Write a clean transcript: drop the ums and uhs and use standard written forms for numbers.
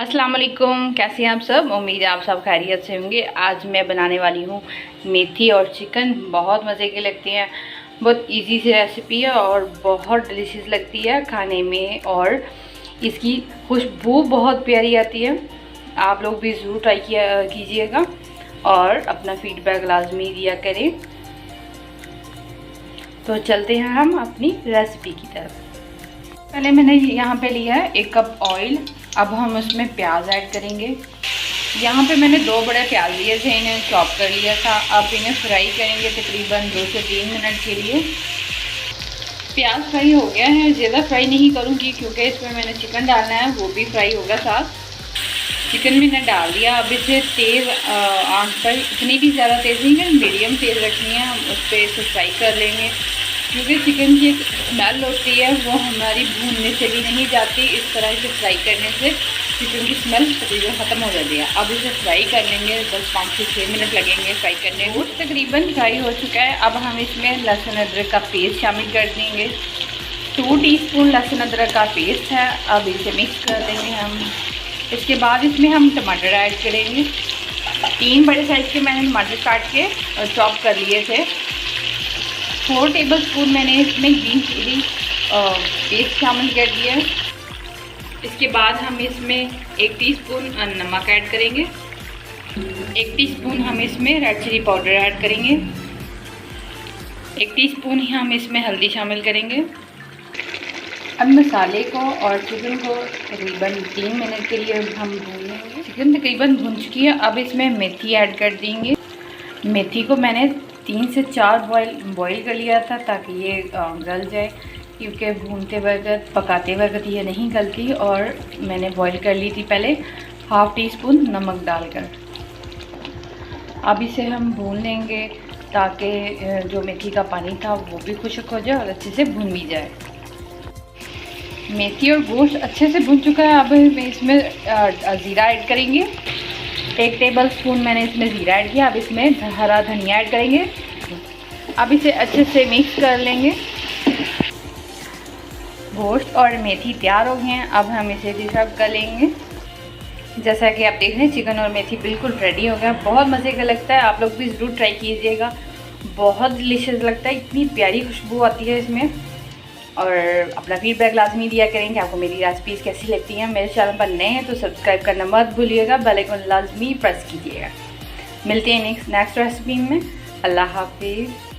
अस्सलाम वालेकुम, कैसे हैं आप सब। उम्मीद है आप सब खैरियत से होंगे। आज मैं बनाने वाली हूँ मेथी और चिकन। बहुत मज़े की लगती हैं, बहुत इजी सी रेसिपी है और बहुत डिलीशियस लगती है खाने में, और इसकी खुशबू बहुत प्यारी आती है। आप लोग भी ज़रूर ट्राई कीजिएगा और अपना फीडबैक लाजमी दिया करें। तो चलते हैं हम अपनी रेसिपी की तरफ। पहले मैंने यहाँ पे लिया है 1 कप ऑयल। अब हम उसमें प्याज ऐड करेंगे। यहाँ पे मैंने 2 बड़े प्याज लिए थे, इन्हें चॉप कर लिया था। अब इन्हें फ्राई करेंगे तकरीबन 2 से 3 मिनट के लिए। प्याज फ्राई हो गया है, ज़्यादा फ्राई नहीं करूँगी क्योंकि इसमें मैंने चिकन डालना है, वो भी फ्राई होगा साथ। चिकन मैंने डाल दिया। अब इसे तेज़ आंच पर, इतनी भी ज़्यादा तेज़ नहीं करनी, मीडियम तेज़ रखनी है। हम उस पर इसे फ्राई कर लेंगे क्योंकि चिकन की एक स्मेल होती है, वो हमारी भूनने से भी नहीं जाती। इस तरह से फ्राई करने से चिकन की स्मेल तकरीबन ख़त्म हो जाती है। अब इसे फ्राई कर लेंगे, बस 5 से 6 मिनट लगेंगे फ्राई करने को। तकरीबन फ्राई हो चुका है। अब हम इसमें लहसुन अदरक का पेस्ट शामिल कर देंगे। 2 टीस्पून लहसुन अदरक का पेस्ट है। अब इसे मिक्स कर देंगे हम। इसके बाद इसमें हम टमाटर ऐड करेंगे। 3 बड़े साइज़ के मैंने टमाटर काट के चॉप कर लिए थे। 4 टेबलस्पून मैंने इसमें ग्रीन चिली पेस्ट शामिल कर दिया है। इसके बाद हम इसमें 1 टीस्पून नमक ऐड करेंगे। 1 टीस्पून हम इसमें रेड चिली पाउडर ऐड करेंगे। 1 टीस्पून ही हम इसमें हल्दी शामिल करेंगे। अब मसाले को और चिकन को तकरीबन 3 मिनट के लिए हम भून लेंगे। चिकन तकरीबन भून चुकी है। अब इसमें मेथी ऐड कर देंगे। मेथी को मैंने 3 से 4 बॉईल कर लिया था ताकि ये गल जाए, क्योंकि भूनते वक्त, पकाते वक्त ये नहीं गलती। और मैंने बॉईल कर ली थी पहले 1/2 टीस्पून नमक डालकर। अब इसे हम भून लेंगे ताकि जो मेथी का पानी था वो भी खुश्क हो जाए और अच्छे से भून भी जाए। मेथी और गोश्त अच्छे से भून चुका है। अब इसमें ज़ीरा ऐड करेंगे। 1 टेबलस्पून मैंने इसमें ज़ीरा ऐड किया। अब इसमें हरा धनिया ऐड करेंगे। अब इसे अच्छे से मिक्स कर लेंगे। गोश्त और मेथी तैयार हो गए हैं। अब हम इसे भी सर्व कर लेंगे। जैसा कि आप देख रहे हैं, चिकन और मेथी बिल्कुल रेडी हो गया। बहुत मज़े का लगता है, आप लोग भी ज़रूर ट्राई कीजिएगा। बहुत डिलीशियस लगता है, इतनी प्यारी खुशबू आती है इसमें। और अपना फीडबैक लाजमी दिया करें कि आपको मेरी रेसिपीज़ कैसी लगती हैं। मेरे चैनल पर नए हैं तो सब्सक्राइब करना मत भूलिएगा, बेल आइकन लाजमी प्रेस कीजिएगा। मिलते हैं नेक्स्ट रेसिपी में। अल्लाह हाफिज़।